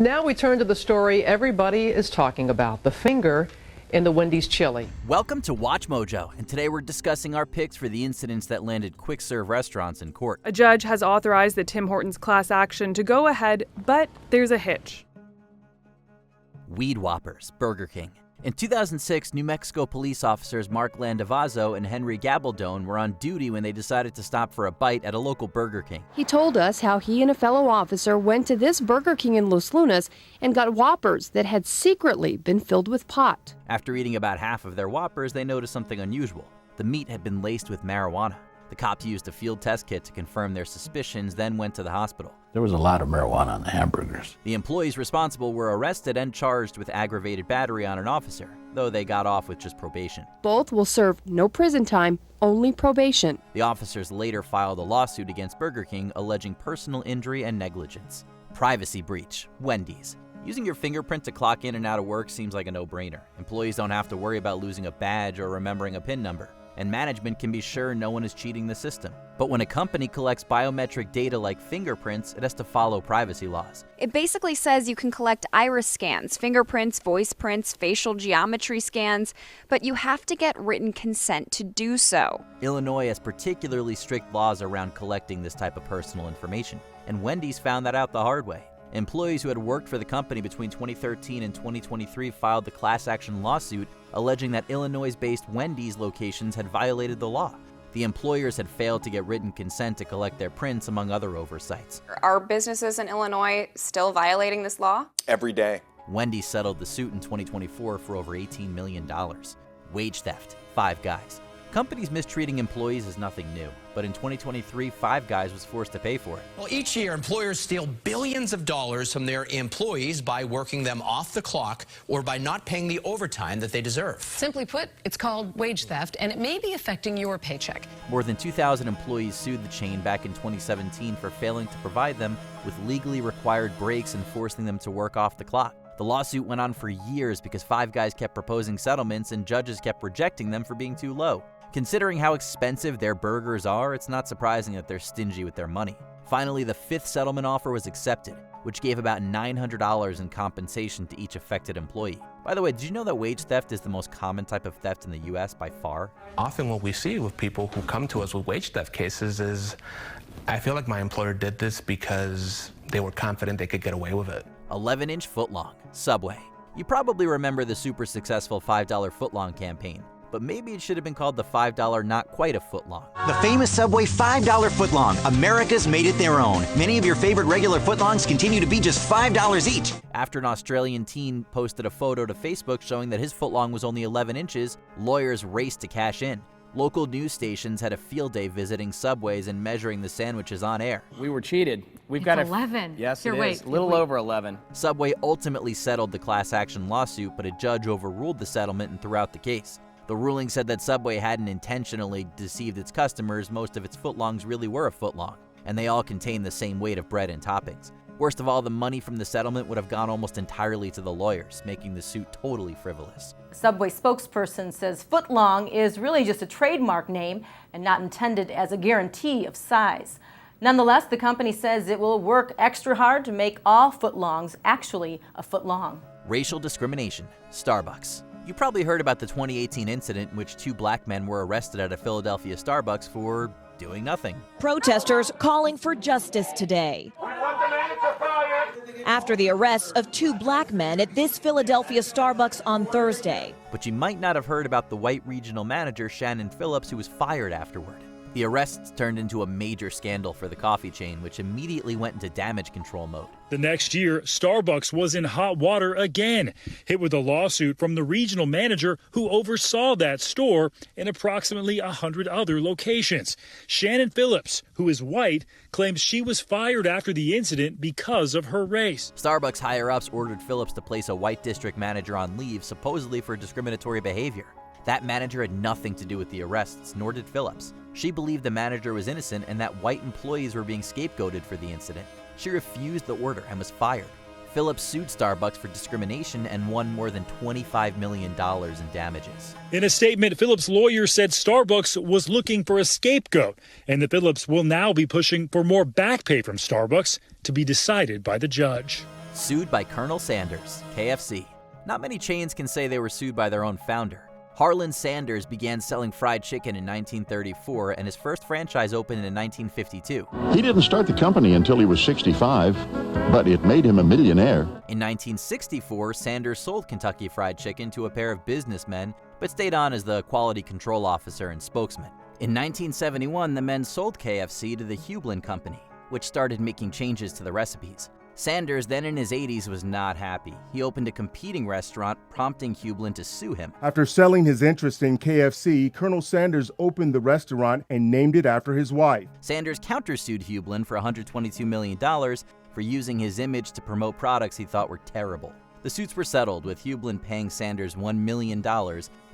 Now we turn to the story everybody is talking about, the finger in the Wendy's chili. Welcome to Watch Mojo, and today we're discussing our picks for the incidents that landed quick-serve restaurants in court. A judge has authorized the Tim Hortons class action to go ahead, but there's a hitch. Weed Whoppers, Burger King. In 2006, New Mexico police officers Mark Landavazo and Henry Gabaldon were on duty when they decided to stop for a bite at a local Burger King. He told us how he and a fellow officer went to this Burger King in Los Lunas and got Whoppers that had secretly been filled with pot. After eating about half of their Whoppers, they noticed something unusual. The meat had been laced with marijuana. The cops used a field test kit to confirm their suspicions, then went to the hospital. There was a lot of marijuana on the hamburgers. The employees responsible were arrested and charged with aggravated battery on an officer, though they got off with just probation. Both will serve no prison time, only probation. The officers later filed a lawsuit against Burger King alleging personal injury and negligence. Privacy breach, Wendy's. Using your fingerprint to clock in and out of work seems like a no-brainer. Employees don't have to worry about losing a badge or remembering a PIN number, and management can be sure no one is cheating the system. But when a company collects biometric data like fingerprints, it has to follow privacy laws. It basically says you can collect iris scans, fingerprints, voice prints, facial geometry scans, but you have to get written consent to do so. Illinois has particularly strict laws around collecting this type of personal information, and Wendy's found that out the hard way. Employees who had worked for the company between 2013 and 2023 filed the class action lawsuit alleging that Illinois-based Wendy's locations had violated the law. The employers had failed to get written consent to collect their prints, among other oversights. Are businesses in Illinois still violating this law? Every day. Wendy's settled the suit in 2024 for over $18 million. Wage theft, Five Guys. Companies mistreating employees is nothing new, but in 2023, Five Guys was forced to pay for it. Well, each year, employers steal billions of dollars from their employees by working them off the clock or by not paying the overtime that they deserve. Simply put, it's called wage theft, and it may be affecting your paycheck. More than 2,000 employees sued the chain back in 2017 for failing to provide them with legally required breaks and forcing them to work off the clock. The lawsuit went on for years because Five Guys kept proposing settlements and judges kept rejecting them for being too low. Considering how expensive their burgers are, it's not surprising that they're stingy with their money. Finally, the fifth settlement offer was accepted, which gave about $900 in compensation to each affected employee. By the way, did you know that wage theft is the most common type of theft in the U.S. by far? Often what we see with people who come to us with wage theft cases is, I feel like my employer did this because they were confident they could get away with it. 11-inch footlong, Subway. You probably remember the super successful $5 footlong campaign, but maybe it should have been called the $5 not-quite-a-footlong. The famous Subway $5 footlong. America's made it their own. Many of your favorite regular footlongs continue to be just $5 each. After an Australian teen posted a photo to Facebook showing that his footlong was only 11 inches, lawyers raced to cash in. Local news stations had a field day visiting Subways and measuring the sandwiches on air. We were cheated. We've got 11. Yes, it is. A little over 11. Subway ultimately settled the class action lawsuit, but a judge overruled the settlement and threw out the case. The ruling said that Subway hadn't intentionally deceived its customers. Most of its footlongs really were a footlong, and they all contain the same weight of bread and toppings. Worst of all, the money from the settlement would have gone almost entirely to the lawyers, making the suit totally frivolous. Subway spokesperson says footlong is really just a trademark name and not intended as a guarantee of size. Nonetheless, the company says it will work extra hard to make all footlongs actually a foot long. Racial discrimination, Starbucks. You probably heard about the 2018 incident in which two black men were arrested at a Philadelphia Starbucks for doing nothing. Protesters calling for justice today after the arrests of two black men at this Philadelphia Starbucks on Thursday. But you might not have heard about the white regional manager, Shannon Phillips, who was fired afterward. The arrests turned into a major scandal for the coffee chain, which immediately went into damage control mode. The next year, Starbucks was in hot water again, hit with a lawsuit from the regional manager who oversaw that store and approximately 100 other locations. Shannon Phillips, who is white, claims she was fired after the incident because of her race. Starbucks higher-ups ordered Phillips to place a white district manager on leave, supposedly for discriminatory behavior. That manager had nothing to do with the arrests, nor did Phillips. She believed the manager was innocent and that white employees were being scapegoated for the incident. She refused the order and was fired. Phillips sued Starbucks for discrimination and won more than $25 million in damages. In a statement, Phillips' lawyer said Starbucks was looking for a scapegoat and that Phillips will now be pushing for more back pay from Starbucks to be decided by the judge. Sued by Colonel Sanders, KFC. Not many chains can say they were sued by their own founder. Harlan Sanders began selling fried chicken in 1934, and his first franchise opened in 1952. He didn't start the company until he was 65, but it made him a millionaire. In 1964, Sanders sold Kentucky Fried Chicken to a pair of businessmen, but stayed on as the quality control officer and spokesman. In 1971, the men sold KFC to the Hublin Company, which started making changes to the recipes. Sanders, then in his 80s, was not happy. He opened a competing restaurant, prompting Hublin to sue him. After selling his interest in KFC, Colonel Sanders opened the restaurant and named it after his wife. Sanders countersued Hublin for $122 million for using his image to promote products he thought were terrible. The suits were settled, with Hublin paying Sanders $1 million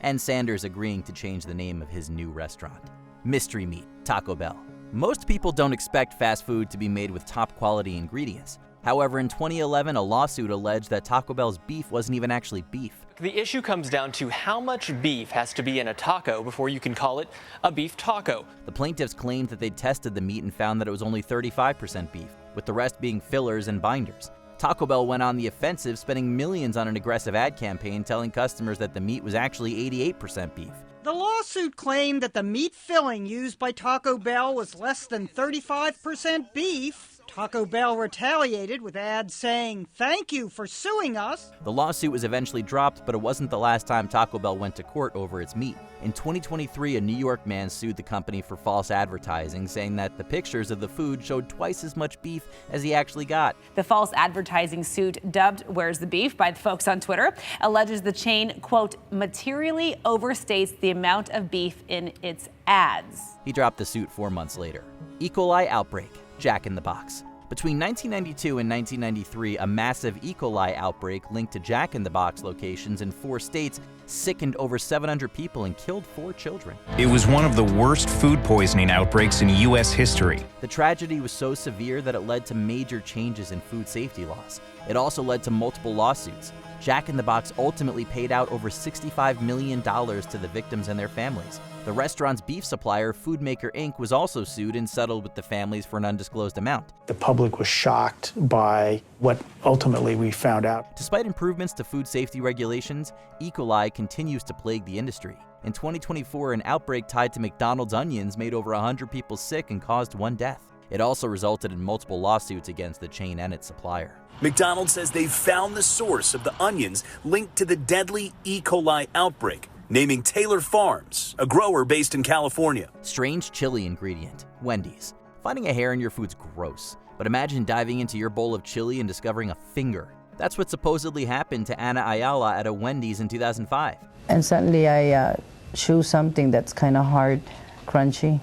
and Sanders agreeing to change the name of his new restaurant. Mystery meat, Taco Bell. Most people don't expect fast food to be made with top quality ingredients. However, in 2011, a lawsuit alleged that Taco Bell's beef wasn't even actually beef. The issue comes down to how much beef has to be in a taco before you can call it a beef taco. The plaintiffs claimed that they'd tested the meat and found that it was only 35% beef, with the rest being fillers and binders. Taco Bell went on the offensive, spending millions on an aggressive ad campaign telling customers that the meat was actually 88% beef. The lawsuit claimed that the meat filling used by Taco Bell was less than 35% beef. Taco Bell retaliated with ads saying, "Thank you for suing us." The lawsuit was eventually dropped, but it wasn't the last time Taco Bell went to court over its meat. In 2023, a New York man sued the company for false advertising, saying that the pictures of the food showed twice as much beef as he actually got. The false advertising suit, dubbed "Where's the Beef" by the folks on Twitter, alleges the chain, quote, materially overstates the amount of beef in its ads. He dropped the suit 4 months later. E. coli outbreak, Jack in the Box. Between 1992 and 1993, a massive E. coli outbreak linked to Jack in the Box locations in 4 states sickened over 700 people and killed 4 children. It was one of the worst food poisoning outbreaks in U.S. history. The tragedy was so severe that it led to major changes in food safety laws. It also led to multiple lawsuits. Jack in the Box ultimately paid out over $65 million to the victims and their families. The restaurant's beef supplier, Foodmaker Inc., was also sued and settled with the families for an undisclosed amount. The public was shocked by what ultimately we found out. Despite improvements to food safety regulations, E. coli continues to plague the industry. In 2024, an outbreak tied to McDonald's onions made over 100 people sick and caused 1 death. It also resulted in multiple lawsuits against the chain and its supplier. McDonald's says they've found the source of the onions linked to the deadly E. coli outbreak, naming Taylor Farms, a grower based in California. Strange chili ingredient, Wendy's. Finding a hair in your food's gross, but imagine diving into your bowl of chili and discovering a finger. That's what supposedly happened to Ana Ayala at a Wendy's in 2005. And suddenly I chew something that's kind of hard, crunchy,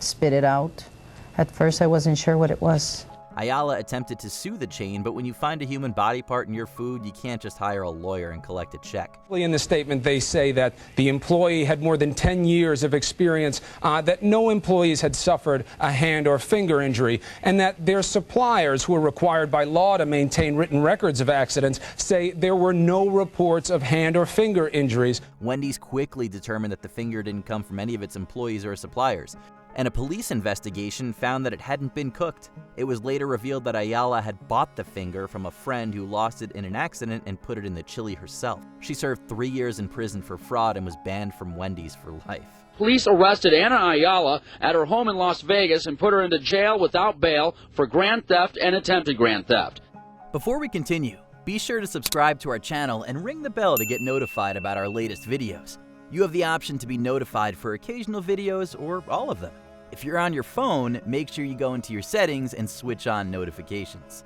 spit it out. At first I wasn't sure what it was. Ayala attempted to sue the chain, but when you find a human body part in your food, you can't just hire a lawyer and collect a check. In the statement, they say that the employee had more than 10 years of experience, that no employees had suffered a hand or finger injury, and that their suppliers, who are required by law to maintain written records of accidents, say there were no reports of hand or finger injuries. Wendy's quickly determined that the finger didn't come from any of its employees or suppliers, and a police investigation found that it hadn't been cooked. It was later revealed that Ayala had bought the finger from a friend who lost it in an accident and put it in the chili herself. She served 3 years in prison for fraud and was banned from Wendy's for life. Police arrested Ana Ayala at her home in Las Vegas and put her into jail without bail for grand theft and attempted grand theft. Before we continue, be sure to subscribe to our channel and ring the bell to get notified about our latest videos. You have the option to be notified for occasional videos or all of them. If you're on your phone, make sure you go into your settings and switch on notifications.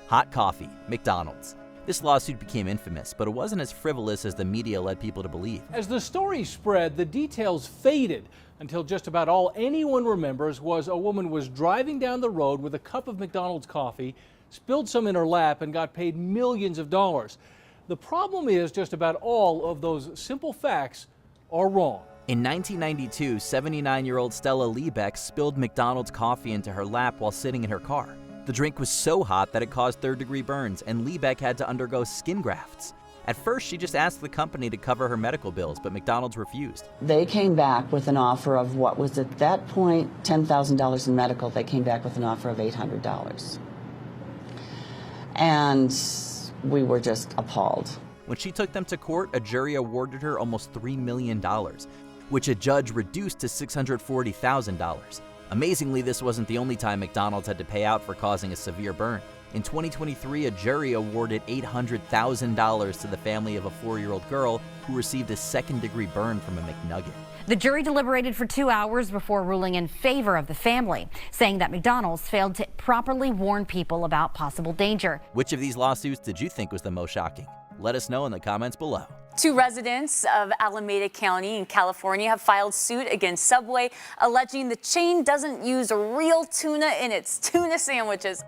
Hot coffee, McDonald's. This lawsuit became infamous, but it wasn't as frivolous as the media led people to believe. As the story spread, the details faded until just about all anyone remembers was a woman was driving down the road with a cup of McDonald's coffee, spilled some in her lap, and got paid millions of dollars. The problem is just about all of those simple facts are wrong. In 1992, 79-year-old Stella Liebeck spilled McDonald's coffee into her lap while sitting in her car. The drink was so hot that it caused third-degree burns, and Liebeck had to undergo skin grafts. At first, she just asked the company to cover her medical bills, but McDonald's refused. They came back with an offer of what was at that point $10,000 in medical. They came back with an offer of $800. And we were just appalled. When she took them to court, a jury awarded her almost $3 million, which a judge reduced to $640,000. Amazingly, this wasn't the only time McDonald's had to pay out for causing a severe burn. In 2023, a jury awarded $800,000 to the family of a 4-year-old girl who received a second-degree burn from a McNugget. The jury deliberated for 2 hours before ruling in favor of the family, saying that McDonald's failed to properly warn people about possible danger. Which of these lawsuits did you think was the most shocking? Let us know in the comments below. 2 residents of Alameda County in California have filed suit against Subway, alleging the chain doesn't use real tuna in its tuna sandwiches.